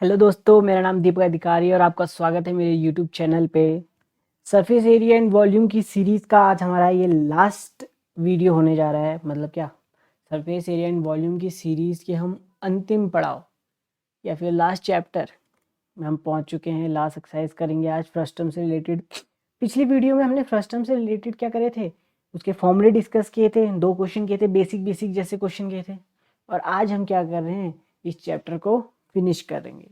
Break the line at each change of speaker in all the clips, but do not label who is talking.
Hello दोस्तों, मेरा नाम दीपक अधिकारी और आपका स्वागत है मेरे यूट्यूब चैनल पे। सरफेस एरिया एंड वॉल्यूम की सीरीज़ का आज हमारा ये लास्ट वीडियो होने जा रहा है। मतलब क्या, सरफेस एरिया एंड वॉल्यूम की सीरीज़ के हम अंतिम पड़ाव या फिर लास्ट चैप्टर में हम पहुंच चुके हैं। लास्ट एक्सरसाइज करेंगे आज फ्रस्टम से रिलेटेड। पिछली वीडियो में हमने फ्रस्टम से रिलेटेड क्या करे थे, उसके फॉर्मूले डिस्कस किए थे, 2 क्वेश्चन किए थे, बेसिक बेसिक जैसे क्वेश्चन किए थे। और आज हम क्या कर रहे हैं, इस चैप्टर को फिनिश करेंगे।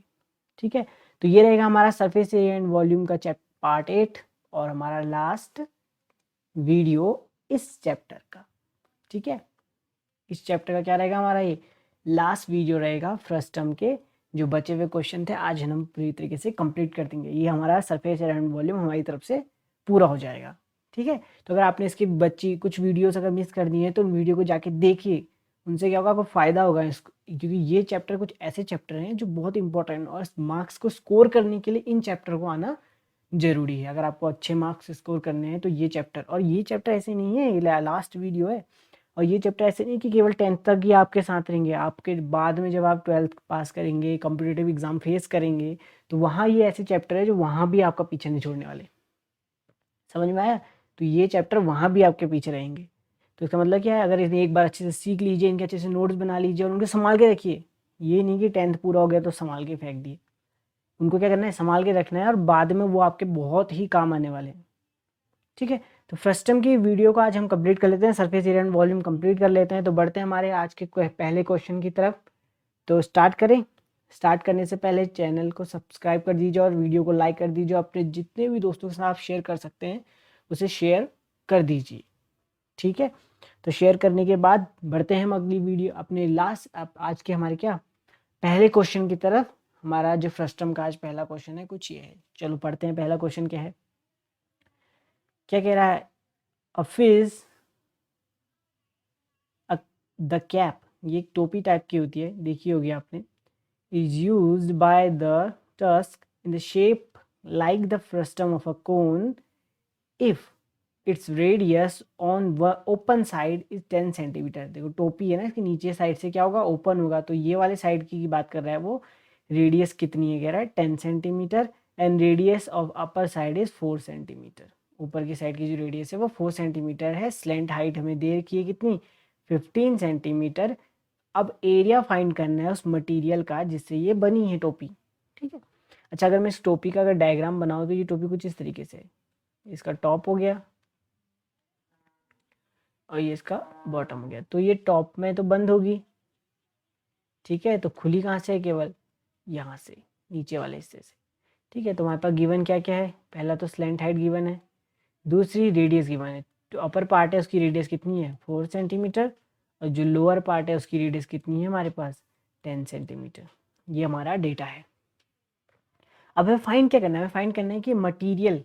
ठीक है, तो ये रहेगा हमारा सरफेस एरिया एंड वॉल्यूम का पार्ट 8 और हमारा लास्ट वीडियो इस चैप्टर का। ठीक है, इस चैप्टर का क्या रहेगा, हमारा ये लास्ट वीडियो रहेगा। फ्रस्टम के जो बचे हुए क्वेश्चन थे आज हम पूरी तरीके से कंप्लीट कर देंगे। ये हमारा सरफेस एरिया एंड वॉल्यूम हमारी तरफ से पूरा हो जाएगा। ठीक है, तो अगर आपने इसकी बच्ची कुछ वीडियोस अगर मिस कर दी है तो उन वीडियो को जाके देखिए, उनसे क्या होगा, आपको फ़ायदा होगा इसको, क्योंकि ये चैप्टर कुछ ऐसे चैप्टर हैं जो बहुत इंपॉर्टेंट और मार्क्स को स्कोर करने के लिए इन चैप्टर को आना ज़रूरी है। अगर आपको अच्छे मार्क्स स्कोर करने हैं तो ये चैप्टर, और ये चैप्टर ऐसे नहीं है, ये लास्ट वीडियो है। और ये चैप्टर ऐसे नहीं कि केवल 10th तक ही आपके साथ रहेंगे, आपके बाद में जब आप 12th पास करेंगे, कॉम्पिटिटिव एग्ज़ाम फेस करेंगे, तो वहाँ ये ऐसे चैप्टर है जो वहाँ भी आपका पीछे नहीं छोड़ने वाले। समझ में आया? तो ये चैप्टर वहाँ भी आपके पीछे रहेंगे। तो इसका मतलब क्या है, अगर इन्हें एक बार अच्छे से सीख लीजिए, इनके अच्छे से नोट्स बना लीजिए और उनको संभाल के रखिए। ये नहीं कि 10th पूरा हो गया तो संभाल के फेंक दिए। उनको क्या करना है, संभाल के रखना है और बाद में वो आपके बहुत ही काम आने वाले हैं। ठीक है, तो फ्रस्टम की वीडियो को आज हम कंप्लीट कर लेते हैं, surface area and volume complete कर लेते हैं। तो बढ़ते हैं हमारे आज के पहले क्वेश्चन की तरफ। तो स्टार्ट करें। स्टार्ट करने से पहले चैनल को सब्सक्राइब कर दीजिए और वीडियो को लाइक कर दीजिए। अपने जितने भी दोस्तों के साथ आप शेयर कर सकते हैं उसे शेयर कर दीजिए। ठीक है, तो शेयर करने के बाद बढ़ते हैं हम अगली वीडियो अपने लास्ट आज के हमारे क्या पहले क्वेश्चन की तरफ। हमारा जो फ्रस्टम का आज पहला क्वेश्चन है कुछ ये है। चलो पढ़ते हैं, पहला क्वेश्चन क्या है, क्या कह रहा है। अ फिश, द कैप, ये एक टोपी टाइप की होती है, देखी होगी आपने, is used by the tusk in the shape like the frustum of a cone if its radius on open side is 10 centimetre. देखो टोपी है ना, इसके नीचे साइड से क्या होगा, ओपन होगा, तो ये वाले साइड की बात कर रहा है वो। रेडियस कितनी है, कह रहा है 10 centimetre and radius of upper side is 4 centimetre. ऊपर की साइड की जो रेडियस है वो 4 सेंटीमीटर है। स्लेंट हाइट हमें दे रखी है कितनी, 15 सेंटीमीटर। अब एरिया फाइंड करना है उस मटेरियल का जिससे ये बनी है टोपी। ठीक है, अच्छा अगर मैं इस टोपी का अगर डायग्राम बनाऊँ तो ये टोपी कुछ इस तरीके से है। इसका टॉप हो गया और ये इसका बॉटम हो गया। तो ये टॉप में तो बंद होगी, ठीक है, तो खुली कहाँ से है, केवल यहाँ से, नीचे वाले हिस्से से। ठीक है, तो हमारे पास गिवन क्या क्या है, पहला तो स्लेंट हाइट गिवन है, दूसरी रेडियस गिवन है। तो अपर पार्ट है उसकी रेडियस कितनी है, 4 सेंटीमीटर, और जो लोअर पार्ट है उसकी रेडियस कितनी है हमारे पास, 10 सेंटीमीटर। ये हमारा डेटा है। अब हमें फाइंड क्या करना है, हमें फाइंड करना है कि मटेरियल,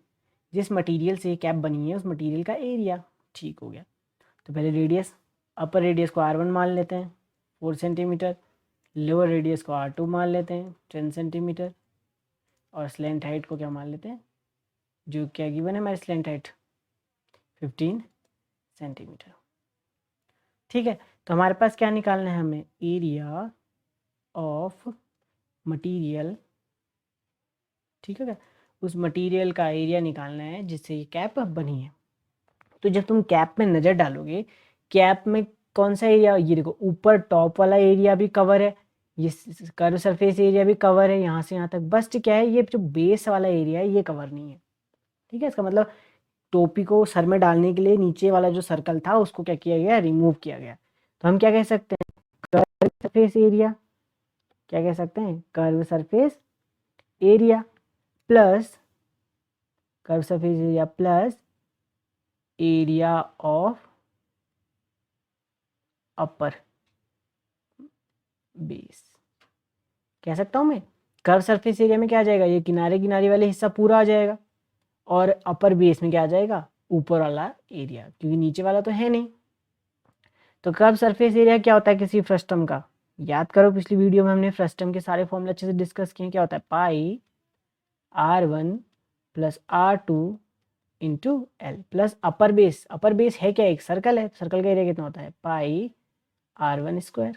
जिस मटेरियल से ये कैप बनी है उस मटेरियल का एरिया। ठीक हो गया, तो पहले रेडियस, अपर रेडियस को R1 मान लेते हैं 4 सेंटीमीटर, लोअर रेडियस को R2 मान लेते हैं 10 सेंटीमीटर, और स्लेंट हाइट को क्या मान लेते हैं, जो क्या गिवन है हमारी स्लेंट हाइट 15 सेंटीमीटर। ठीक है, तो हमारे पास क्या निकालना है हमें, एरिया ऑफ मटेरियल। ठीक है, उस मटेरियल का एरिया निकालना है जिससे ये कैप बनी है। तो जब तुम कैप में नज़र डालोगे, कैप में कौन सा एरिया, ये देखो ऊपर टॉप वाला एरिया भी कवर है, ये कर्व सरफेस एरिया भी कवर है यहाँ से यहाँ तक। बस क्या है, ये जो बेस वाला एरिया है ये कवर नहीं है। ठीक है, इसका मतलब टोपी को सर में डालने के लिए नीचे वाला जो सर्कल था उसको क्या किया गया, रिमूव किया गया। तो हम क्या कह सकते हैं, कर्व सरफेस एरिया, क्या कह सकते हैं, curve surface area plus, curve surface area plus area of upper base, कह सकता हूं मैं। कर्व सरफेस एरिया में क्या आ जाएगा, ये किनारे किनारे वाले हिस्सा पूरा आ जाएगा, और अपर बेस में क्या आ जाएगा, ऊपर वाला एरिया, क्योंकि नीचे वाला तो है नहीं। तो कर्व सरफेस एरिया क्या होता है किसी फ्रस्टम का, याद करो पिछली वीडियो में हमने फ्रस्टम के सारे फॉर्मूले अच्छे से डिस्कस किए। क्या होता है, pi R1 plus R2 into L plus upper base. Upper base है क्या, एक सर्कल है, सर्कल का एरिया कितना होता है, पाई R1 स्क्वायर।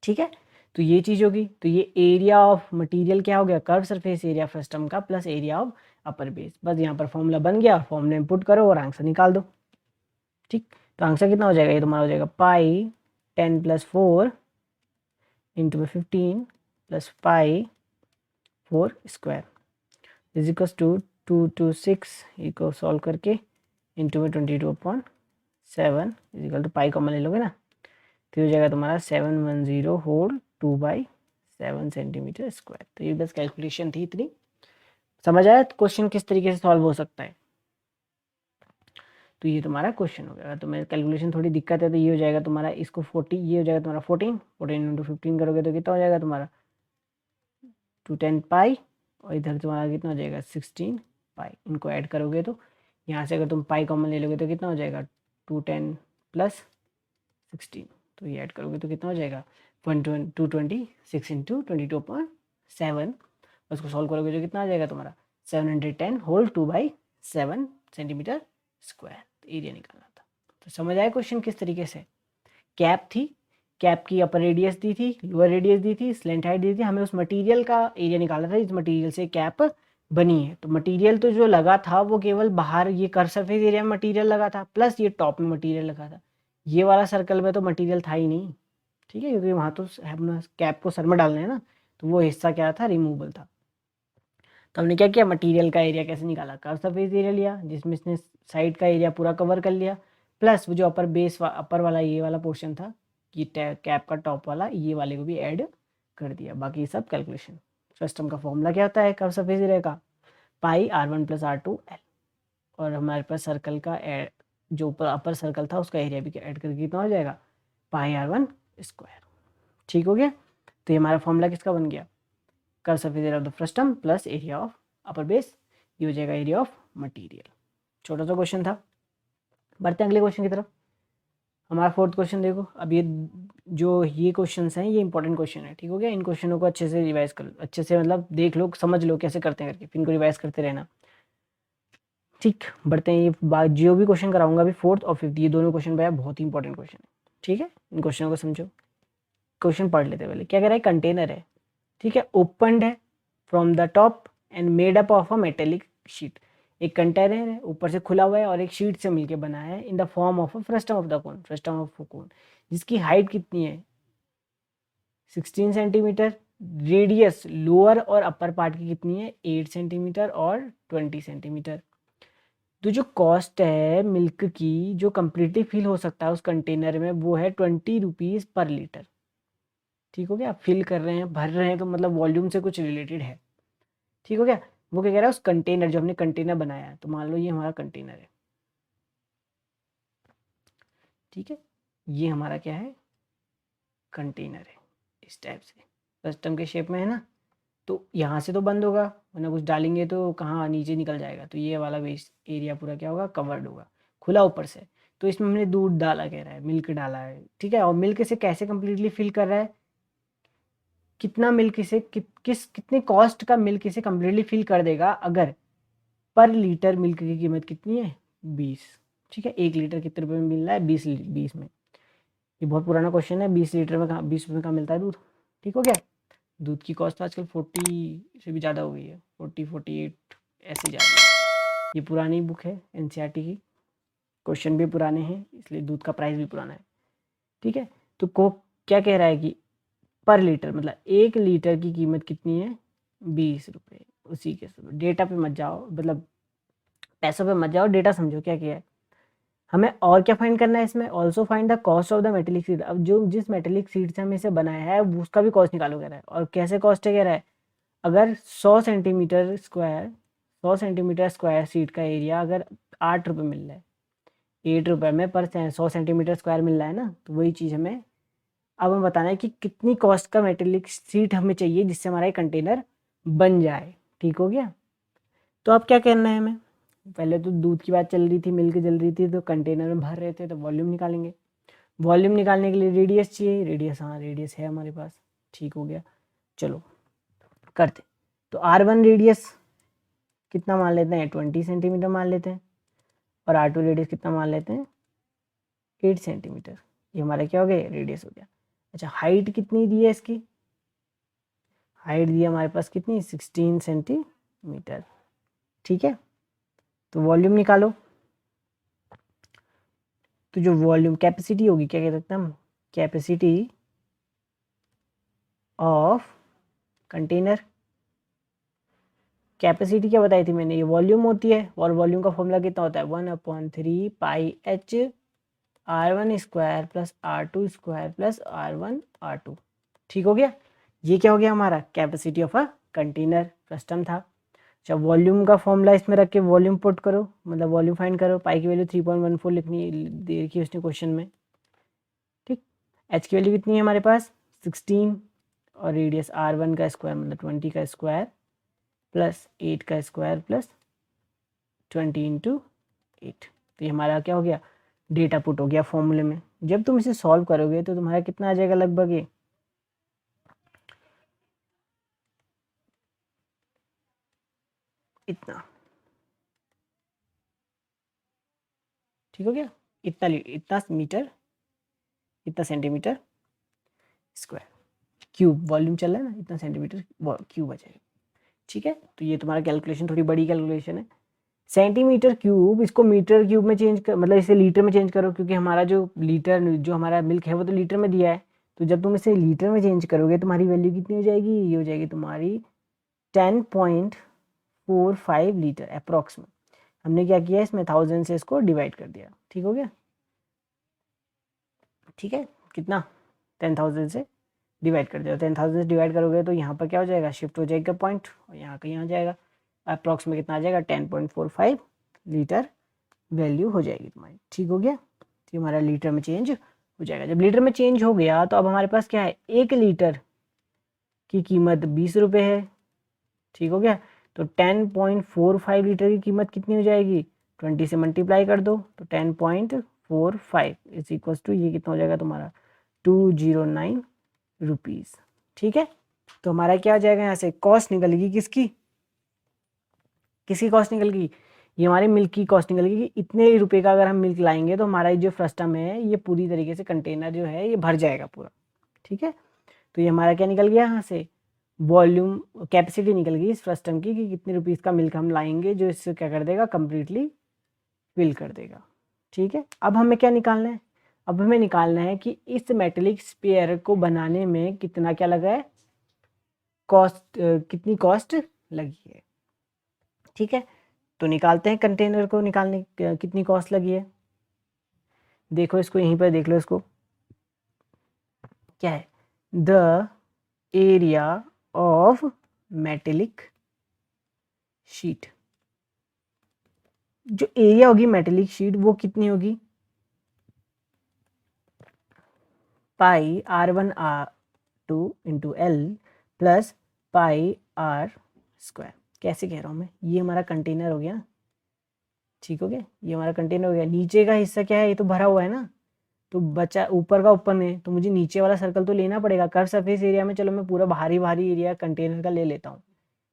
ठीक है, तो ये चीज़ होगी। तो ये एरिया ऑफ मटेरियल क्या हो गया, कर्व सरफेस एरिया फ्रस्टम का plus area of upper base. बस यहाँ पर फॉर्मूला बन गया, फॉर्मूला इनपुट करो और आंसर निकाल दो। ठीक, तो आंसर कितना हो जाएगा, ये तुम्हारा हो जाएगा पाई 10 + 4 इंटू में 15 + pi 4 square is equal to 2 to 6 को सॉल्व करके इंटू में 22/7 is equal to pi common ले लोगे ना, तो ये हो जाएगा तुम्हारा 710 होल 2/7 सेंटीमीटर स्क्वायर। तो ये बस कैलकुलेशन थी इतनी। समझ आया क्वेश्चन किस तरीके से सॉल्व हो सकता है। तो ये तुम्हारा क्वेश्चन हो गया। तो मेरे कैलकुलेशन थोड़ी दिक्कत है, तो ये हो जाएगा तुम्हारा, इसको 40, ये हो जाएगा तुम्हारा 14 इंटू 15 करोगे तो कितना हो जाएगा तुम्हारा 210 पाई, और इधर तुम्हारा कितना हो जाएगा 16 पाई। इनको ऐड करोगे तो यहाँ से अगर तुम पाई कॉमन ले लोगे तो कितना हो जाएगा 210 + 16, तो ये ऐड करोगे तो कितना हो जाएगा 226 इंटू 22/7। उसको सॉल्व करोगे तो कितना आ जाएगा तुम्हारा 710 होल 2/7 सेंटीमीटर स्क्वायर। तो एरिया निकालना था। तो समझ आया क्वेश्चन किस तरीके से। कैप थी, कैप की अपर रेडियस दी थी, लोअर रेडियस दी थी, स्लेंट हाइट दी थी, हमें उस मटेरियल का एरिया निकालना था, इस मटेरियल से कैप बनी है। तो मटेरियल तो जो लगा था वो केवल बाहर ये कर्व सरफेस एरिया में मटेरियल लगा था, प्लस ये टॉप में मटेरियल लगा था। ये वाला सर्कल में तो मटेरियल था ही नहीं, ठीक है, क्योंकि वहाँ तो हम कैप को सर में डालना है ना, तो वो हिस्सा क्या था, रिमूवल था। तो हमने क्या किया, मटेरियल का एरिया कैसे निकाला, कर्व सरफेस एरिया लिया जिसमें इसने साइड का एरिया पूरा कवर कर लिया, प्लस वो जो अपर बेस अपर वाला ये वाला पोर्शन था कि कैप का टॉप वाला, ये वाले को भी ऐड कर दिया। बाकी सब कैलकुलेशन। सिस्टम का फॉर्मूला क्या होता है कर्व सरफेस एरिया का, पाई r1 + r2l, और हमारे पास सर्कल का जो ऊपर अपर सर्कल था उसका एरिया भी ऐड करके कितना हो जाएगा पाई r1 स्क्वायर। ठीक हो गया। तो ये हमारा फॉर्मूला किसका बन गया, curve surface area of the frustum plus area of upper base, ये हो जाएगा एरिया ऑफ मटेरियल। छोटा सा क्वेश्चन था। बढ़ते हैं अगले क्वेश्चन की तरफ। हमारा 4th क्वेश्चन देखो। अब ये क्वेश्चन हैं, ये इंपॉर्टेंट क्वेश्चन है। ठीक हो गया। इन क्वेश्चनों को अच्छे से रिवाइज कर लो, अच्छे से मतलब देख लो, समझ लो कैसे करते हैं करके, फिर इनको रिवाइज करते रहना। ठीक, बढ़ते हैं। ये जो भी क्वेश्चन कराऊंगा अभी 4th और 5th, ये दोनों क्वेश्चन भैया बहुत ही इंपॉर्टेंट क्वेश्चन है। ठीक है, इन क्वेश्चनों को समझो। क्वेश्चन पढ़ लेते पहले। क्या कह रहा है, कंटेनर है, ठीक है, ओपनड है from the top and made up of a metallic sheet. एक कंटेनर है, ऊपर से खुला हुआ है और एक शीट से मिलके बना है, in the form of a frustum of the cone, frustum of cone, जिसकी हाइट कितनी है 16 सेंटीमीटर, रेडियस लोअर और अपर पार्ट की कितनी है 8 सेंटीमीटर और 20 सेंटीमीटर। तो जो कॉस्ट है मिल्क की, जो कंप्लीटली फिल हो सकता है उस कंटेनर में, वो है 20 रुपीज़ पर लीटर। ठीक हो गया। फिल कर रहे हैं, भर रहे हैं, तो मतलब वॉल्यूम से कुछ रिलेटेड है। ठीक हो गया। वो क्या कह रहा है, उस कंटेनर, जो हमने कंटेनर बनाया है, तो मान लो ये हमारा कंटेनर है, ठीक है, ये हमारा क्या है, कंटेनर है, इस टाइप से कस्टम के शेप में है ना। तो यहाँ से तो बंद होगा, वरना कुछ डालेंगे तो कहाँ नीचे निकल जाएगा, तो ये वाला वेस्ट एरिया पूरा क्या होगा, कवर्ड होगा, खुला ऊपर से। तो इसमें हमने दूध डाला, कह रहा है मिल्क डाला है, ठीक है। और मिल्क से कैसे कंप्लीटली फिल कर रहा है, कितना मिल्क इसे कितने कॉस्ट का मिल्क इसे कंप्लीटली फिल कर देगा, अगर पर लीटर मिल्क की कीमत कितनी है 20। ठीक है, 1 लीटर कितने रुपए में मिल रहा है 20 में। ये बहुत पुराना क्वेश्चन है, 20 लीटर में कहाँ 20 रुपये का मिलता है दूध। ठीक हो गया। दूध की कॉस्ट आजकल 40 से भी ज़्यादा हो गई है, 48 ऐसे जा रही है। ये पुरानी बुक है एनसीईआरटी की, क्वेश्चन भी पुराने हैं, इसलिए दूध का प्राइस भी पुराना है। ठीक है। तो को क्या कह रहा है कि पर लीटर मतलब 1 लीटर की कीमत कितनी है 20 रुपये। उसी के डेटा पे मत जाओ, मतलब पैसों पे मत जाओ, डेटा समझो क्या किया है। हमें और क्या फाइंड करना है इसमें, also find the cost of the metallic seed. अब जो जिस मेटेलिक सीड से हमें इसे बनाया है उसका भी कॉस्ट निकालो कह रहा है। और कैसे कॉस्ट है कह रहा है, अगर 100 centimetre square 100 centimetre square seat का एरिया अगर 8 रुपये मिल रहा है, 8 रुपये में पर 100 सेंटीमीटर स्क्वायर मिल रहा है ना, तो वही चीज़ हमें अब हमें बताना है कि कितनी कॉस्ट का मेटेलिक सीट हमें चाहिए जिससे हमारा कंटेनर बन जाए। ठीक हो गया। तो अब क्या करना है हमें, पहले तो दूध की बात चल रही थी, मिल्क चल रही थी, तो कंटेनर में भर रहे थे, तो वॉल्यूम निकालेंगे। वॉल्यूम निकालने के लिए रेडियस चाहिए, रेडियस, हाँ रेडियस है हमारे पास। ठीक हो गया। चलो करते। तो R1 रेडियस कितना मान लेते हैं 20 सेंटीमीटर मान लेते हैं, और R2 रेडियस कितना मान लेते हैं 8 सेंटीमीटर। ये हमारा क्या हो गया, रेडियस हो गया। अच्छा, हाइट कितनी दी है इसकी हाइट दी हमारे पास कितनी 16 सेंटीमीटर। ठीक है, तो वॉल्यूम निकालो। तो जो वॉल्यूम कैपेसिटी होगी, क्या कह सकते हैं हम, कैपेसिटी ऑफ कंटेनर। कैपेसिटी क्या बताई थी मैंने, ये वॉल्यूम होती है, और वॉल्यूम का फॉर्मूला कितना होता है 1/3 pi H R1 square plus R2 square plus R1 R2। ठीक हो गया, ये क्या हो गया हमारा capacity of a container system था। जब वॉल्यूम का फॉर्मूला इसमें रख के वॉल्यूम पुट करो, मतलब वॉल्यूम फाइंड करो, पाई की वैल्यू 3.14 लिखनी दे रखी है उसने क्वेश्चन में। ठीक, एच की वैल्यू कितनी है हमारे पास 16, और रेडियस R1 का स्क्वायर मतलब 20 का स्क्वायर प्लस 8 का स्क्वायर प्लस 20 इंटू 8। तो ये हमारा क्या हो गया, डेटा पुट हो गया फॉर्मूले में। जब तुम इसे सॉल्व करोगे तो तुम्हारा कितना आ जाएगा लगभग ये, इतना। ठीक हो गया, इतना मीटर, इतना सेंटीमीटर स्क्वायर क्यूब, वॉल्यूम चल रहा है ना, इतना सेंटीमीटर क्यूब आ जाएगा। ठीक है, तो ये तुम्हारा कैलकुलेशन थोड़ी बड़ी कैलकुलेशन है। सेंटीमीटर क्यूब, इसको मीटर क्यूब में चेंज कर, मतलब इसे लीटर में चेंज करो, क्योंकि हमारा जो लीटर, जो हमारा मिल्क है वो तो लीटर में दिया है। तो जब तुम इसे लीटर में चेंज करोगे तुम्हारी वैल्यू कितनी हो जाएगी, ये हो जाएगी तुम्हारी 10.45 लीटर अप्रॉक्सीमेट। हमने क्या किया, इसमें 1000 से इसको डिवाइड कर दिया। ठीक हो गया, ठीक है, कितना 10,000 से डिवाइड कर दिया। 10,000 से डिवाइड करोगे तो यहाँ पर क्या हो जाएगा, शिफ्ट हो जाएगा पॉइंट, और यहाँ का यहाँ जाएगा, अप्रॉक्सीमेट कितना आ जाएगा 10.45 लीटर वैल्यू हो जाएगी तुम्हारी। ठीक हो गया, तो हमारा लीटर में चेंज हो जाएगा। जब लीटर में चेंज हो गया तो अब हमारे पास क्या है, 1 लीटर की कीमत 20 रुपये है। ठीक हो गया, तो 10.45 लीटर की कीमत कितनी हो जाएगी, 20 से मल्टीप्लाई कर दो, तो 10.45 इज इक्वल टू ये कितना हो जाएगा तुम्हारा 209 रुपीज़। ठीक है, तो हमारा क्या हो जाएगा, यहाँ से कॉस्ट निकलेगी किसकी, किसकी कॉस्ट निकलेगी, ये हमारे मिल्क की कॉस्ट निकलेगी कि इतने रुपए का अगर हम मिल्क लाएंगे तो हमारा जो फ्रस्टम है ये पूरी तरीके से कंटेनर जो है ये भर जाएगा पूरा। ठीक है, तो ये हमारा क्या निकल गया यहाँ से, वॉल्यूम कैपेसिटी निकल गई इस फ्रस्टम की कि कितने रुपीज़ का मिल्क हम लाएंगे जो इससे क्या कर देगा, कंप्लीटली फिल कर देगा। ठीक है, अब हमें क्या निकालना है, अब हमें निकालना है कि इस मेटेलिक स्फीयर को बनाने में कितना क्या लगा है, कॉस्ट, कितनी कॉस्ट लगी है। ठीक है, तो निकालते हैं कंटेनर को, निकालने कितनी कॉस्ट लगी है। देखो इसको, यहीं पर देख लो इसको, क्या है, the area of metallic sheet. जो एरिया होगी मेटेलिक शीट वो कितनी होगी, पाई R1 R2 into L plus pi R square. कैसे कह रहा हूँ मैं, ये हमारा कंटेनर हो गया। ठीक हो गया, ये हमारा कंटेनर हो गया। नीचे का हिस्सा क्या है, ये तो भरा हुआ है ना, तो बचा ऊपर का ऊपर में, तो मुझे नीचे वाला सर्कल तो लेना पड़ेगा। कर्व सरफेस एरिया में चलो मैं पूरा बाहरी एरिया कंटेनर का ले लेता हूँ,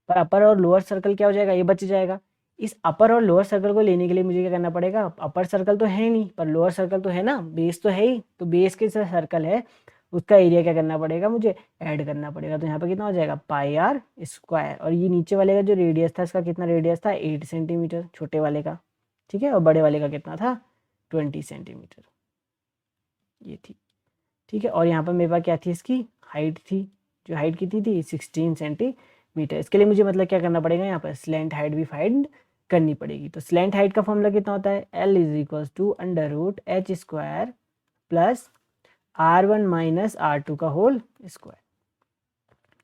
पर अपर और लोअर सर्कल क्या हो जाएगा, ये बच जाएगा। इस अपर और लोअर सर्कल को लेने के लिए मुझे क्या करना पड़ेगा, अपर सर्कल तो है नहीं पर लोअर सर्कल तो है ना, बेस तो है ही, तो बेस के जो सर्कल है उसका एरिया क्या करना पड़ेगा, मुझे ऐड करना पड़ेगा। तो यहाँ पर कितना हो जाएगा पाई R स्क्वायर, और ये नीचे वाले का जो रेडियस था इसका कितना रेडियस था 8 सेंटीमीटर छोटे वाले का। ठीक है, और बड़े वाले का कितना था 20 सेंटीमीटर, ये थी। ठीक है, और यहाँ पर मेरे पास क्या थी, इसकी हाइट थी, जो हाइट कितनी थी 16 सेंटीमीटर। इसके लिए मुझे मतलब क्या करना पड़ेगा, यहाँ पर स्लैंट हाइट भी फाइंड करनी पड़ेगी। तो स्लैंट हाइट का फॉर्मूला कितना होता है, L is equal to under root H square plus R1 minus R2 का होल स्क्वायर।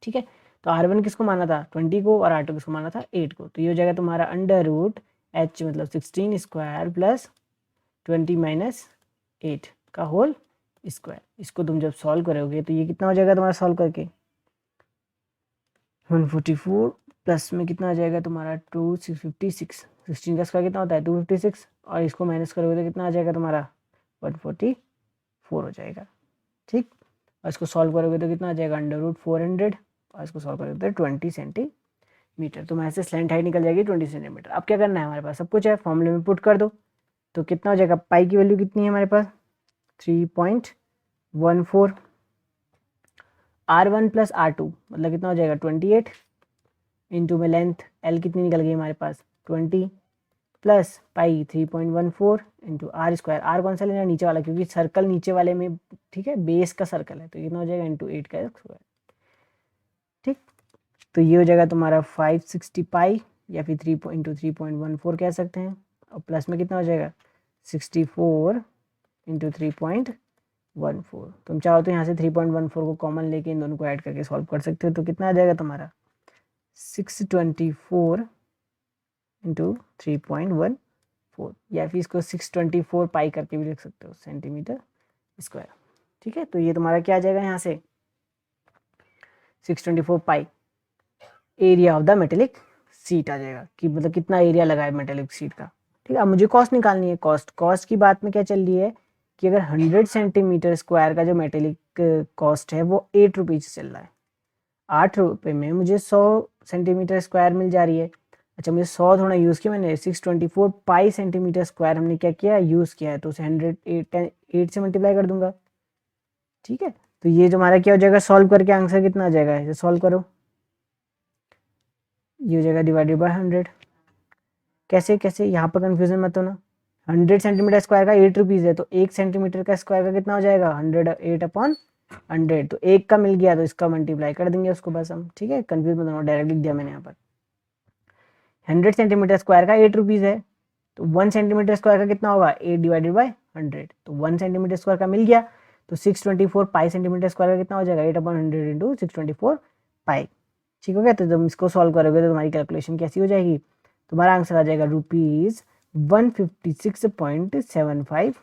ठीक है, तो R1 किसको माना था 20 को, और R2 किसको माना था 8 को। तो ये हो जाएगा तुम्हारा अंडर रूट एच मतलब 16 स्क्वायर प्लस 20 माइनस 8 का होल स्क्वायर। इसको तुम जब सॉल्व करोगे तो ये कितना हो जाएगा तुम्हारा सॉल्व करके 144 प्लस में कितना आ जाएगा तुम्हारा 2656, 16 का स्क्वायर कितना होता है 256, और इसको माइनस करोगे तो कितना आ जाएगा तुम्हारा 144 हो जाएगा। ठीक, और इसको सॉल्व करोगे तो कितना आ जाएगा अंडर रूट 400, और इसको सॉल्व करोगे तो 20 सेंटीमीटर। तो हमारे से स्लैंट हाइट निकल जाएगी 20 सेंटीमीटर। अब क्या करना है, हमारे पास सब कुछ है, फॉर्मूले में पुट कर दो। तो कितना हो जाएगा, पाई की वैल्यू कितनी है हमारे पास 3.14, R1 प्लस R2 मतलब कितना हो जाएगा 28 इंटू में लेंथ L कितनी निकल गई हमारे पास 20 plus pi 3.14 into R square. R कौन सा लेना नीचे वाला क्योंकि सर्कल नीचे वाले में ठीक है बेस का सर्कल है तो कितना हो जाएगा इंटू 8 का स्क्वायर। ठीक तो ये हो जाएगा तुम्हारा 560 पाई या फिर 3 इंटू 3.14 कह सकते हैं और प्लस में कितना हो जाएगा 64 इंटू 3.14। तुम चाहो तो यहाँ से 3.14 को कॉमन लेके इन दोनों को ऐड करके सॉल्व कर सकते हो तो कितना आ जाएगा तुम्हारा 624 इंटू 3.14 या फिर इसको 624 पाई करके भी लिख सकते हो सेंटीमीटर स्क्वायर। ठीक है तो ये तुम्हारा क्या आ जाएगा यहाँ से 624 pi area of the metallic sheet आ जाएगा कि मतलब कितना एरिया लगा है मेटेलिक शीट का। ठीक है अब मुझे कॉस्ट निकालनी है। कॉस्ट की बात में क्या चल रही है कि अगर 100 सेंटीमीटर स्क्वायर का जो मेटेलिक कॉस्ट है वो 8 रुपीज़ चल रहा है। 8 रुपये में मुझे 100 सेंटीमीटर स्क्वायर मिल जा रही है। अच्छा मुझे 100 थोड़ा यूज़ किया मैंने 624 पाई सेंटीमीटर स्क्वायर हमने क्या किया यूज़ किया है तो उसे 108 से मल्टीप्लाई कर दूंगा। ठीक है तो ये जो हमारा क्या हो जाएगा सॉल्व करके आंसर कितना आ जाएगा इसे सॉल्व करो ये हो जाएगा डिवाइडेड बाय 100। कैसे कैसे यहाँ पर कन्फ्यूजन मत होना 100 सेंटीमीटर स्क्वायर का 8 रुपीज़ है तो 1 सेंटीमीटर का स्क्वायर का कितना हो जाएगा 108 अपॉन 100 तो 1 का मिल गया तो इसका मल्टीप्लाई कर देंगे उसको बस हम। ठीक है कन्फ्यूज मत होना डायरेक्ट लिख दिया मैंने यहाँ पर 100 सेंटीमीटर स्क्वायर का 8 रुपीज़ है तो 1 सेंटीमीटर स्क्वायर का कितना होगा 8 डिवाइडेड बाय 100 तो 1 सेंटीमीटर स्क्वायर का मिल गया तो 624 पाई सेंटीमीटर स्क्वायर का कितना हो जाएगा 8 अपॉन 100 इंटू 624 पाई। ठीक हो गया तो जब इसको सॉल्व करोगे तो तुम्हारी कैलकुलेशन कैसी हो जाएगी तुम्हारा आंसर आ जाएगा ₹156.75।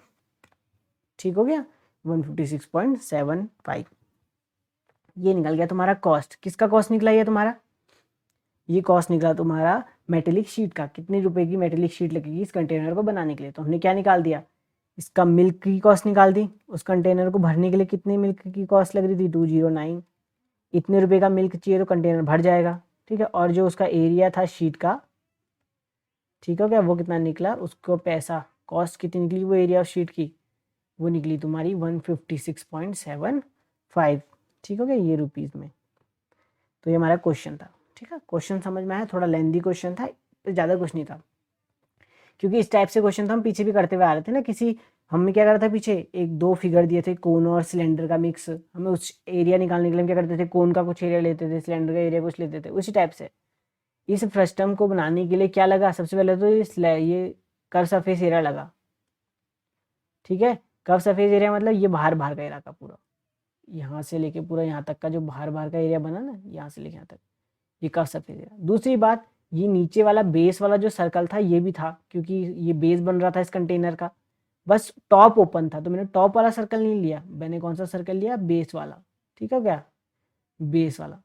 ठीक हो गया 156.75 ये निकल गया तुम्हारा कॉस्ट। किसका कॉस्ट निकला ये तुम्हारा ये कॉस्ट निकला तुम्हारा मेटेलिक शीट का। कितने रुपए की मेटेलिक शीट लगेगी इस कंटेनर को बनाने के लिए तो हमने क्या निकाल दिया इसका मिल्क की कॉस्ट निकाल दी। उस कंटेनर को भरने के लिए कितने मिल्क की कॉस्ट लग रही थी 209 इतने रुपए का मिल्क चाहिए तो कंटेनर भर जाएगा। ठीक है और जो उसका एरिया था शीट का ठीक हो गया वो कितना निकला उसको पैसा कॉस्ट कितनी निकली वो एरिया ऑफ शीट की वो निकली तुम्हारी 156.75। ठीक हो गया ये रुपीज़ में। तो ये हमारा क्वेश्चन था। ठीक है क्वेश्चन समझ में आया थोड़ा लेंदी क्वेश्चन था तो ज़्यादा कुछ नहीं था क्योंकि इस टाइप से क्वेश्चन तो हम पीछे भी करते हुए आ रहे थे ना। किसी हमने क्या करा था पीछे एक दो फिगर दिए थे कोन और सिलेंडर का मिक्स हमें उस एरिया निकालने के लिए हम क्या करते थे कोन का कुछ एरिया लेते थे सिलेंडर का एरिया कुछ लेते थे उसी टाइप से। इस फ्रस्टम को बनाने के लिए क्या लगा सबसे पहले तो ये कर्व सरफेस एरिया लगा। ठीक है कर्व सरफेस एरिया मतलब ये बाहर बाहर का इलाका पूरा यहाँ से लेके पूरा यहाँ तक का जो बाहर बाहर का एरिया बना ना यहाँ से लेके यहाँ तक ये कर्व सरफेस एरिया। दूसरी बात ये नीचे वाला बेस वाला जो सर्कल था ये भी था क्योंकि ये बेस बन रहा था इस कंटेनर का बस टॉप ओपन था तो मैंने टॉप वाला सर्कल नहीं लिया मैंने कौन सा सर्कल लिया बेस वाला। ठीक है क्या बेस वाला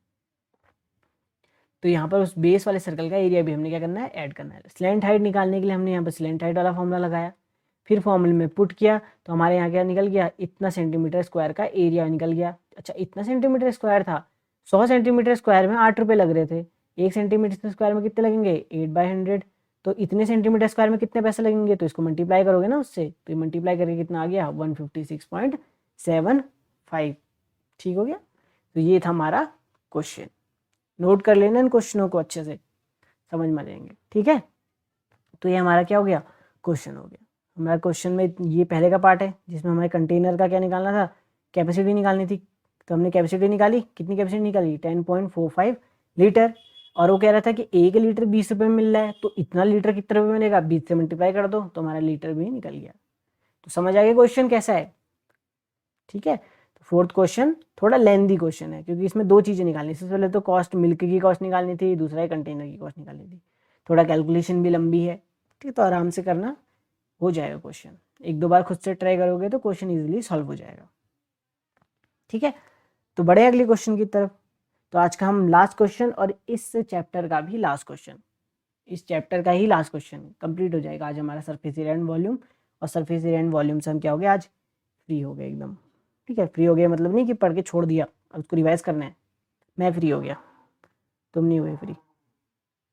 तो यहाँ पर उस बेस वाले सर्कल का एरिया भी हमने क्या करना है ऐड करना है। स्लैंट हाइट निकालने के लिए हमने यहाँ पर स्लैंट हाइट वाला फॉर्मूला लगाया फिर फॉर्मूले में पुट किया तो हमारे यहाँ क्या निकल गया इतना सेंटीमीटर स्क्वायर का एरिया निकल गया। अच्छा इतना सेंटीमीटर स्क्वायर था 100 सेंटीमीटर स्क्वायर में 8 रुपये लग रहे थे 1 सेंटीमीटर स्क्वायर में कितने लगेंगे 8/100 तो इतने सेंटीमीटर स्क्वायर में कितने पैसे लगेंगे तो इसको मल्टीप्लाई करोगे ना उससे तो ये मल्टीप्लाई करके कितना आ गया 156.75। ठीक हो गया तो ये था हमारा क्वेश्चन। नोट कर लेना इन क्वेश्चनों को अच्छे से समझ में आ जाएंगे। ठीक है तो ये हमारा क्या हो गया क्वेश्चन हो गया। हमारा क्वेश्चन में ये पहले का पार्ट है जिसमें हमारे कंटेनर का क्या निकालना था कैपेसिटी निकालनी थी तो हमने कैपेसिटी निकाली कितनी कैपेसिटी निकाली 10.45 लीटर और वो कह रहा था कि 1 लीटर 20 रुपये में मिल रहा है तो इतना लीटर कितने रुपये मिलेगा 20 से मल्टीप्लाई कर दो तो हमारा लीटर भी निकल गया। तो समझ आ गया क्वेश्चन कैसा है। ठीक है तो फोर्थ क्वेश्चन थोड़ा लेंदी क्वेश्चन है क्योंकि इसमें दो चीज़ें निकालनी सबसे पहले तो कॉस्ट मिल्क की कॉस्ट निकालनी थी दूसरा है कंटेनर की कॉस्ट निकालनी थी थोड़ा कैलकुलेशन भी लंबी है। ठीक तो आराम से करना हो जाएगा क्वेश्चन एक दो बार खुद से ट्राई करोगे तो क्वेश्चन इजीली सॉल्व हो जाएगा। ठीक है तो बढ़े अगले क्वेश्चन की तरफ। तो आज का हम लास्ट क्वेश्चन और इस चैप्टर का भी लास्ट क्वेश्चन इस चैप्टर का ही लास्ट क्वेश्चन कंप्लीट हो जाएगा आज हमारा सरफेस एरिया एंड वॉल्यूम। और सरफेस एरिया एंड वॉल्यूम से हम क्या हो गए आज फ्री हो गए एकदम। ठीक है फ्री हो गया मतलब नहीं कि पढ़ के छोड़ दिया अब उसको रिवाइज करना है मैं फ्री हो गया तुम नहीं हुए फ्री।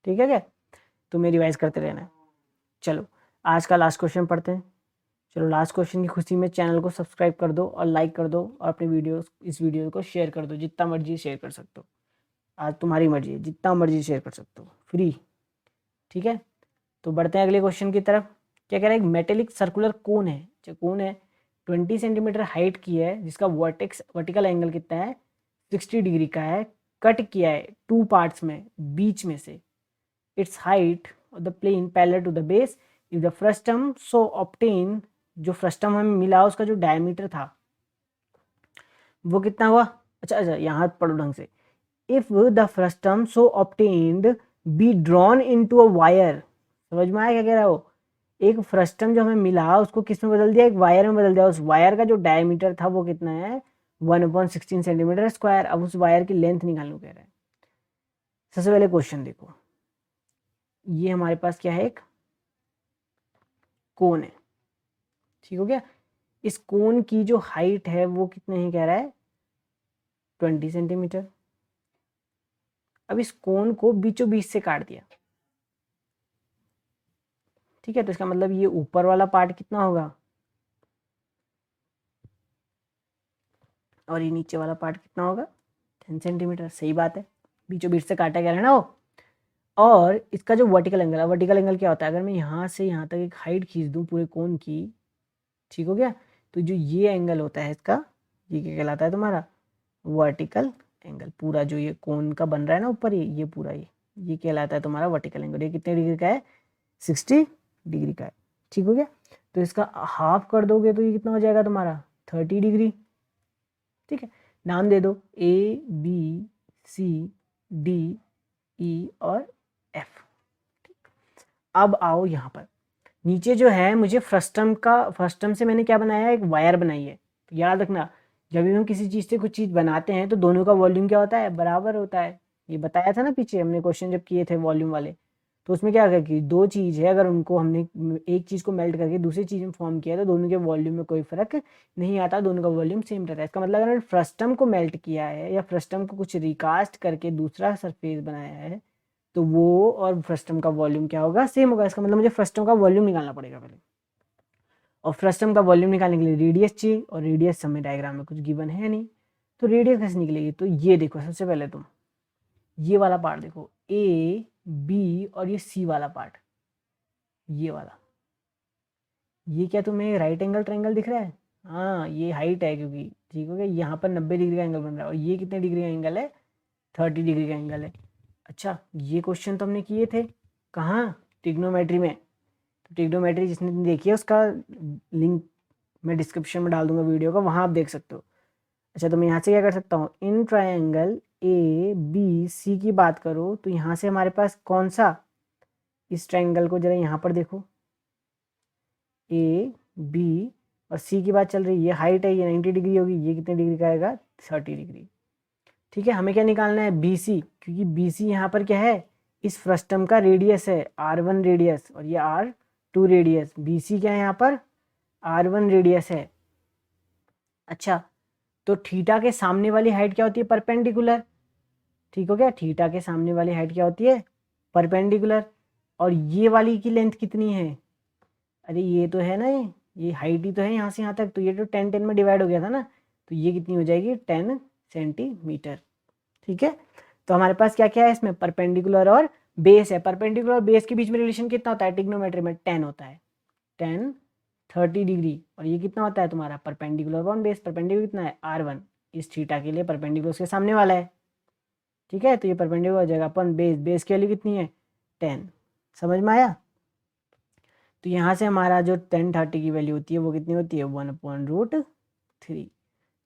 ठीक है क्या तुम्हें रिवाइज करते रहना है। चलो आज का लास्ट क्वेश्चन पढ़ते हैं। चलो लास्ट क्वेश्चन की खुशी में चैनल को सब्सक्राइब कर दो और लाइक कर दो और अपने इस वीडियो को शेयर कर दो, जितना मर्जी शेयर कर सकते हो। आज तुम्हारी मर्जी है, जितना मर्जी शेयर कर सकते हो, फ्री। ठीक है, तो बढ़ते हैं अगले क्वेश्चन की तरफ। क्या कह रहा है, एक मेटेलिक सर्कुलर कोन है, जो कोन है 20 सेंटीमीटर हाइट की है, जिसका वर्टिकल एंगल कितना है 60 डिग्री का है, कट किया है 2 पार्ट्स में, बीच में से। It's height of the plane parallel to the base if the frustum so obtain, जो फ्रस्टम हमें मिला उसका जो डायमीटर था वो कितना हुआ। अच्छा अच्छा, यहाँ पढ़ो ढंग से। If the frustum so obtained be drawn into a wire, समझ में आया क्या कह रहा है वो। एक फ्रस्टम जो हमें मिला उसको किस में बदल दिया, एक वायर में बदल दिया। उस वायर का जो डायमीटर था वो कितना है 1/16 सेंटीमीटर स्क्वायर। अब उस वायर की लेंथ निकालने को कह रहा है। सबसे पहले क्वेश्चन देखो, ये हमारे पास क्या है, एक कोन है, ठीक हो गया। इस कोन की जो हाइट है वो कितने ही कह रहा है 20 सेंटीमीटर। अब इस कोन को बीचों बीच से काट दिया, ठीक है, तो इसका मतलब ये ऊपर वाला पार्ट कितना होगा और ये नीचे वाला पार्ट कितना होगा 10 सेंटीमीटर। सही बात है, बीचों बीच से काटा गया है ना वो। और इसका जो वर्टिकल एंगल है, वर्टिकल एंगल क्या होता है, अगर मैं यहाँ से यहाँ तक एक हाइट खींच दूँ पूरे कोन की, ठीक हो गया, तो जो ये एंगल होता है इसका, ये क्या कहलाता है तुम्हारा वर्टिकल एंगल। पूरा जो ये कोन का बन रहा है ना ऊपर, ये पूरा ये कहलाता है तुम्हारा वर्टिकल एंगल। ये कितने डिग्री का है 60 डिग्री का है, ठीक हो गया। तो इसका हाफ कर दोगे तो ये कितना हो जाएगा तुम्हारा 30 डिग्री। ठीक है, नाम दे दो A B C D E और F। अब आओ यहाँ पर नीचे जो है, मुझे फ्रस्टम से मैंने क्या बनाया है, एक वायर बनाई है। तो याद रखना, जब भी हम किसी चीज़ से कुछ चीज़ बनाते हैं तो दोनों का वॉल्यूम क्या होता है, बराबर होता है। ये बताया था ना पीछे हमने क्वेश्चन जब किए थे वॉल्यूम वाले। तो उसमें क्या है कि दो चीज़ है, अगर उनको हमने एक चीज़ को मेल्ट करके दूसरी चीज़ में फॉर्म किया तो दोनों के वॉल्यूम में कोई फर्क नहीं आता, दोनों का वॉल्यूम सेम रहता है। इसका मतलब अगर फ्रस्टम को मेल्ट किया है या फ्रस्टम को कुछ रिकास्ट करके दूसरा सरफेस बनाया है तो वो और फ्रस्टम का वॉल्यूम क्या होगा, सेम होगा। इसका मतलब मुझे फ्रस्टम का वॉल्यूम निकालना पड़ेगा पहले, और फ्रस्टम का वॉल्यूम निकालने के लिए रेडियस चाहिए, और रेडियस समय डायग्राम में कुछ गिवन है नहीं, तो रेडियस कैसे निकलेगी। तो ये देखो, सबसे पहले तुम ये वाला पार्ट देखो, ए बी और ये सी वाला पार्ट, ये वाला, ये क्या तुम्हें राइट एंगल ट्रायंगल दिख रहा है। हाँ, ये हाइट है क्योंकि, ठीक हो गया, यहाँ पर 90 डिग्री का एंगल बन रहा है और ये कितने डिग्री का एंगल है 30 डिग्री का एंगल है। अच्छा, ये क्वेश्चन तो हमने किए थे कहाँ, ट्रिग्नोमेट्री में। तो ट्रिग्नोमेट्री जिसने देखी है उसका लिंक मैं डिस्क्रिप्शन में डाल दूंगा वीडियो का, वहाँ आप देख सकते हो। अच्छा, तो मैं यहाँ से क्या कर सकता हूँ, in triangle A B C की बात करो तो यहाँ से हमारे पास कौन सा, इस ट्रायंगल को जरा यहाँ पर देखो, ए बी और सी की बात चल रही है, ये हाइट है, ये 90 डिग्री होगी, ये कितने डिग्री का आएगा 30 डिग्री। ठीक है, हमें क्या निकालना है बी सी, क्योंकि बी सी यहाँ पर क्या है, इस फ्रस्टम का रेडियस है R1 रेडियस और ये R2 रेडियस। बी सी क्या है यहाँ पर R1 रेडियस है। अच्छा, तो थीटा के सामने वाली हाइट क्या होती है परपेंडिकुलर, ठीक हो गया, थीटा के सामने वाली हाइट क्या होती है परपेंडिकुलर। और ये वाली की लेंथ कितनी है, अरे ये तो है ना, ये हाइट ही तो है यहाँ से यहाँ तक, तो ये तो 10 में डिवाइड हो गया था ना, तो ये कितनी हो जाएगी 10 सेंटीमीटर। ठीक है, तो हमारे पास क्या क्या है इसमें, परपेंडिकुलर और बेस है। परपेंडिकुलर और बेस के बीच में रिलेशन कितना होता है ट्रिग्नोमेट्री में 10 होता है, 10 30 डिग्री। और ये कितना होता है तुम्हारा परपेंडिकुलर वन बेस, परपेंडिकुलर कितना है R1, इस थीटा के लिए परपेंडिकुलर उसके सामने वाला है। ठीक है, तो ये परपेंडिकुलर हो जाएगा अपन बेस, बेस के लिए कितनी है 10। समझ में आया। तो यहाँ से हमारा जो 10/30 की वैल्यू होती है वो कितनी होती है 1/√3।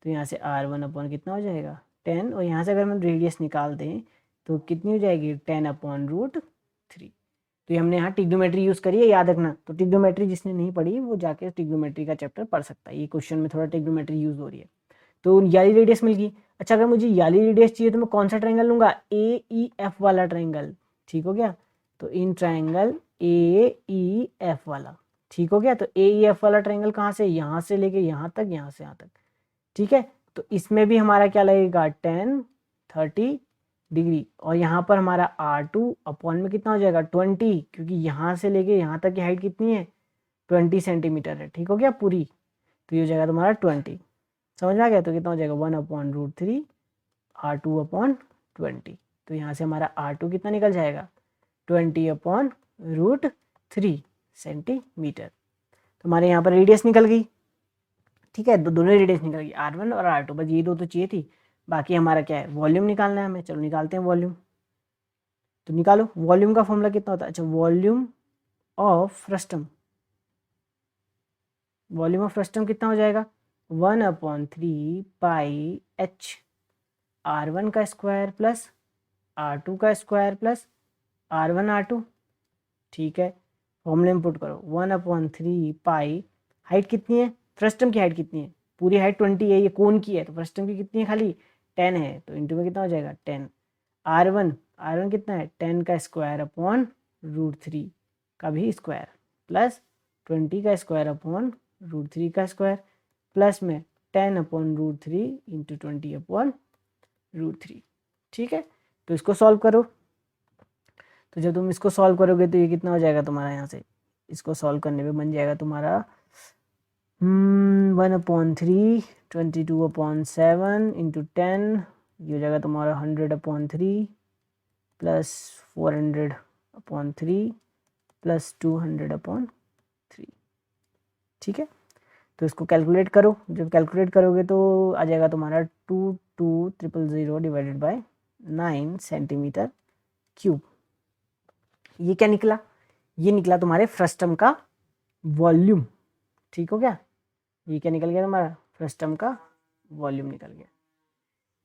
तो यहाँ से R1 अपॉन कितना हो जाएगा 10, और यहाँ से अगर हम रेडियस निकाल दें तो कितनी हो जाएगी 10/√3। तो ये हमने यहाँ टिग्नोमेट्री यूज़ करी है, याद रखना। तो टिग्नोमेट्री जिसने नहीं पढ़ी वो जाके टिग्नोमेट्री का चैप्टर पढ़ सकता है, ये क्वेश्चन में थोड़ा टिग्नोमेट्री यूज़ हो रही है। तो याली रेडियस मिल गई। अच्छा, अगर मुझे याली रेडियस चाहिए तो मैं कौन सा ट्रायंगल लूँगा, AEF वाला ट्रायंगल, ठीक हो गया। तो इन ट्रायंगल AEF वाला, ठीक हो गया। तो AEF वाला ट्रायंगल कहाँ से, यहाँ से लेके यहाँ तक, यहाँ से यहाँ तक, ठीक है। तो इसमें भी हमारा क्या लगेगा 10 30 डिग्री, और यहाँ पर हमारा R2 अपॉन में कितना हो जाएगा 20, क्योंकि यहाँ से लेके यहाँ तक की हाइट कितनी है 20 सेंटीमीटर है, ठीक हो गया पूरी, तो ये हो जाएगा तुम्हारा 20, समझ में आ गया। तो कितना हो जाएगा 1/√3 R2/20, तो यहाँ से हमारा R2 कितना निकल जाएगा 20/√3 सेंटीमीटर। तो हमारे यहाँ पर रेडियस निकल गई, ठीक है, दोनों रेडियस निकल गई R1 और R2, बस ये दो तो चाहिए थी। बाकी हमारा क्या है वॉल्यूम निकालना है हमें, चलो निकालते हैं वॉल्यूम। तो निकालो वॉल्यूम का फॉर्मूला कितना होता है, अच्छा volume of frustum, volume of frustum कितना हो जाएगा 1/3 पाई h R1 का स्क्वायर प्लस R2 का स्क्वायर प्लस R1 R2, ठीक है। फॉर्मूले में पुट करो 1/3 पाई, हाइट कितनी है फ्रस्टम की, हाइट कितनी है पूरी हाइट 20 है, ये कोन की है, तो फ्रस्टम की कितनी है खाली 10 है, तो इंटू में कितना हो जाएगा 10। R1 कितना है 10 का स्क्वायर अपॉन √3 का भी स्क्वायर प्लस 20 का स्क्वायर अपॉन √3 का स्क्वायर प्लस में 10/√3 इंटू 20/√3, ठीक है। तो इसको सॉल्व करो, तो जब तुम इसको सॉल्व करोगे तो ये कितना हो जाएगा तुम्हारा, यहाँ से इसको सॉल्व करने पे बन जाएगा तुम्हारा 1/3 22/7 इंटू 10, ये हो जाएगा तुम्हारा 100/3 प्लस 400/3 प्लस 200/3, ठीक है। तो इसको कैलकुलेट करो, जब कैलकुलेट करोगे तो आ जाएगा तुम्हारा 22,000 डिवाइडेड बाय 9 सेंटीमीटर क्यूब। ये क्या निकला, ये निकला तुम्हारे फ्रस्टम का वॉल्यूम, ठीक हो गया। ये क्या निकल गया तुम्हारा फ्रस्टम का वॉल्यूम निकल गया,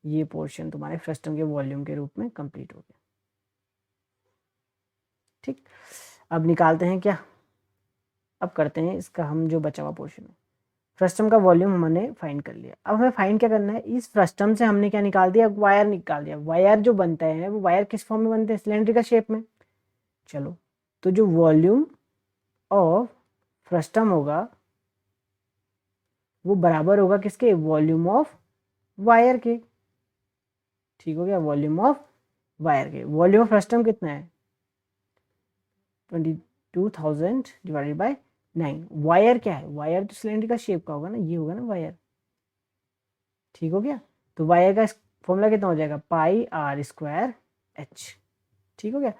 ये पोर्शन तुम्हारे फ्रस्टम के वॉल्यूम के रूप में कंप्लीट हो गया, ठीक। अब निकालते हैं क्या, अब करते हैं इसका हम जो बचा हुआ पोर्शन है। फ्रस्टम का वॉल्यूम हमने फाइंड कर लिया, अब हमें फाइंड क्या करना है, इस फ्रस्टम से हमने क्या निकाल दिया वायर निकाल दिया। वायर जो बनता है वो वायर किस फॉर्म में बनते हैं सिलेंड्रिकल शेप में। चलो तो जो वॉल्यूम ऑफ फ्रस्टम होगा वो बराबर होगा किसके वॉल्यूम ऑफ वायर के, ठीक हो गया, वॉल्यूम ऑफ वायर के। वॉल्यूम ऑफ फ्रस्टम कितना है 22,000 डिवाइडेड बाय 9। वायर क्या है, वायर तो सिलेंड्रिकल शेप का होगा ना, ये होगा ना वायर, ठीक हो गया। तो वायर का फॉर्मूला कितना हो जाएगा पाई R² H, ठीक हो गया।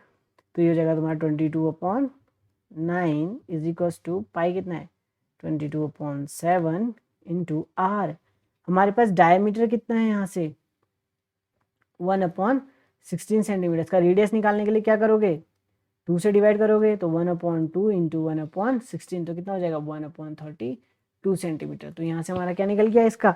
तो ये हो जाएगा तुम्हारा 22/9 इज इक्वल्स टू पाई कितना है 22/7 इंटू R। हमारे पास डायमीटर कितना है यहाँ से 1/16 सेंटीमीटर। इसका रेडियस निकालने के लिए क्या करोगे 2 से डिवाइड करोगे, तो 1/2 इंटू 1/16 तो कितना हो जाएगा 1/32 सेंटीमीटर। तो यहाँ से हमारा क्या निकल गया, इसका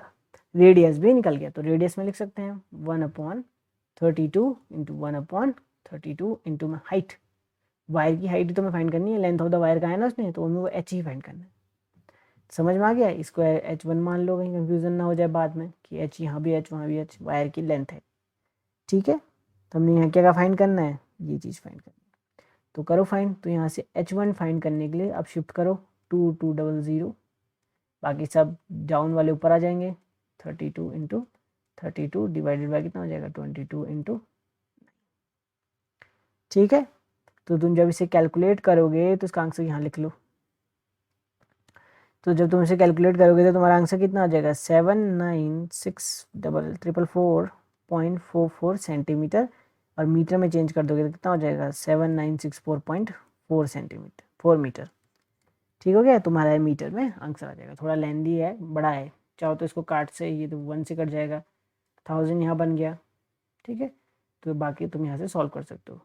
रेडियस भी निकल गया। तो रेडियस में लिख सकते हैं 1/32 इंटू 1/32 इंटू में हाइट, वायर की हाइट तो हमें फाइंड करनी है, लेंथ ऑफ द वायर का है ना उसने, तो उनमें वो h ही फाइंड करना है। समझ में आ गया, इसको h1 मान लो, कहीं कंफ्यूजन ना हो जाए बाद में कि h यहाँ भी h वहाँ भी h, वायर की लेंथ है, ठीक है। तो हमने यहाँ क्या फाइंड करना है, ये चीज़ फाइंड करनी है, तो करो फाइंड। तो यहाँ से h1 फाइंड करने के लिए अब शिफ्ट करो 2200, बाकी सब डाउन वाले ऊपर आ जाएंगे। 32 इंटू 32 डिवाइडेड बाई कितना हो जाएगा 22 इंटू, ठीक है। तो तुम जब इसे कैलकुलेट करोगे तो इसका आंसर यहाँ लिख लो। तो जब तुम इसे कैलकुलेट करोगे तो तुम्हारा आंसर कितना आ जाएगा 796,444 सेंटीमीटर, और मीटर में चेंज कर दोगे तो कितना हो जाएगा 7964.4 सेंटीमीटर 4 मीटर, ठीक हो गया। तुम्हारा मीटर में आंसर आ जाएगा। थोड़ा लेंदी है, बड़ा है, चाहो तो इसको काट से ये तो 1 से कट जाएगा, 1000 यहाँ बन गया, ठीक है। तो बाकी तुम यहाँ से सॉल्व कर सकते हो,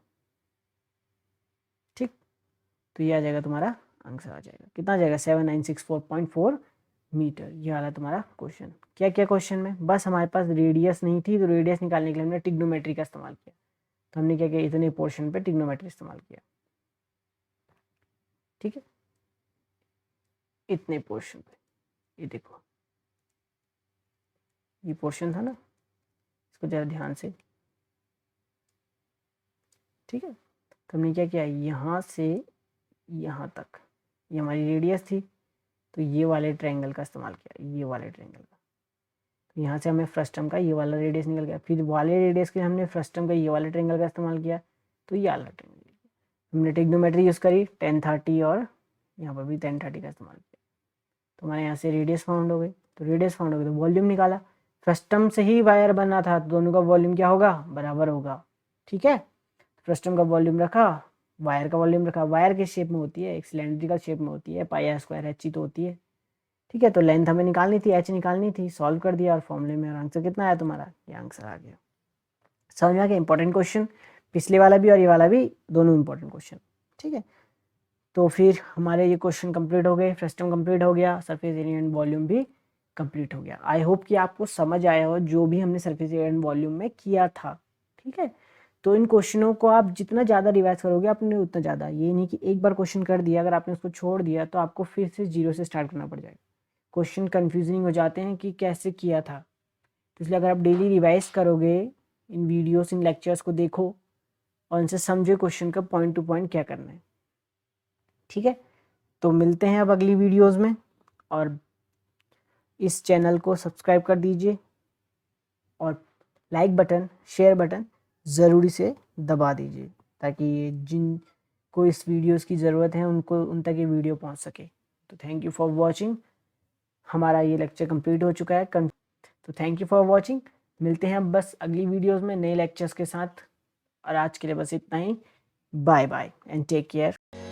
ठीक। तो ये आ जाएगा तुम्हारा आंसर आ जाएगा, कितना आ जाएगा 7964.4 मीटर। ये वाला तुम्हारा क्वेश्चन। क्या क्या क्वेश्चन में, बस हमारे पास रेडियस नहीं थी, तो रेडियस निकालने के लिए हमने टिग्नोमेट्री का इस्तेमाल किया। तो हमने क्या किया, इतने पोर्शन पे टिग्नोमेट्री इस्तेमाल किया, ठीक है। इतने पोर्शन पे, ये देखो ये पोर्शन था ना, इसको जरा ध्यान से, ठीक है। तो हमने क्या किया, यहाँ से यहाँ तक ये हमारी रेडियस थी, तो ये वाले ट्रायंगल का इस्तेमाल किया, ये वाले ट्रायंगल का। तो यहाँ से हमें फ्रस्टम का ये वाला रेडियस निकल गया, फिर वाले रेडियस के हमने फ्रस्टम का ये वाले ट्रायंगल का इस्तेमाल किया, तो ये वाला ट्रायंगल हमने टिग्नोमेट्री यूज़ करी 10, 30 और यहाँ पर भी 1030 का इस्तेमाल किया, तो हमारे यहाँ से रेडियस फाउंड हो गई। तो रेडियस फाउंड हो गई तो वॉल्यूम निकाला, फ्रस्टम से ही वायर बना था, तो दोनों का वॉल्यूम क्या होगा, बराबर होगा। ठीक है, फ्रस्टम का वॉल्यूम रखा, वायर का वॉल्यूम रखा। वायर किस शेप में होती है, एक सिलेंड्रिकल शेप में होती है, पाई आर स्क्वायर एच ही तो होती है। ठीक है, तो लेंथ हमें निकालनी थी, एच निकालनी थी, सॉल्व कर दिया और फॉर्मूले में आंसर कितना आया तुम्हारा, ये आंसर आ गया। समझ में आ गया, इंपॉर्टेंट क्वेश्चन, पिछले वाला भी और ये वाला भी, दोनों इंपॉर्टेंट क्वेश्चन। ठीक है, तो फिर हमारे ये क्वेश्चन कंप्लीट हो गए, फ्रस्टम कंप्लीट हो गया, सरफेस एरिया एंड वॉल्यूम भी कंप्लीट हो गया। आई होप कि आपको समझ आया हो जो भी हमने सरफेस एरिया एंड वॉल्यूम में किया था। ठीक है, तो इन क्वेश्चनों को आप जितना ज़्यादा रिवाइज करोगे आपने उतना ज़्यादा, ये नहीं कि एक बार क्वेश्चन कर दिया अगर आपने उसको छोड़ दिया तो आपको फिर से जीरो से स्टार्ट करना पड़ जाएगा। क्वेश्चन कन्फ्यूजिंग हो जाते हैं कि कैसे किया था, तो इसलिए अगर आप डेली रिवाइज करोगे, इन वीडियोस इन लेक्चर्स को देखो और इनसे समझो क्वेश्चन का पॉइंट टू पॉइंट क्या करना है। ठीक है, तो मिलते हैं अब अगली वीडियोस में, और इस चैनल को सब्सक्राइब कर दीजिए और लाइक बटन, शेयर बटन ज़रूरी से दबा दीजिए, ताकि जिन को इस वीडियोस की ज़रूरत है उनको उन तक ये वीडियो पहुंच सके। तो थैंक यू फॉर वॉचिंग, हमारा ये लेक्चर कंप्लीट हो चुका है। तो थैंक यू फॉर वॉचिंग, मिलते हैं बस अगली वीडियोस में नए लेक्चर्स के साथ, और आज के लिए बस इतना ही। Bye bye and take care.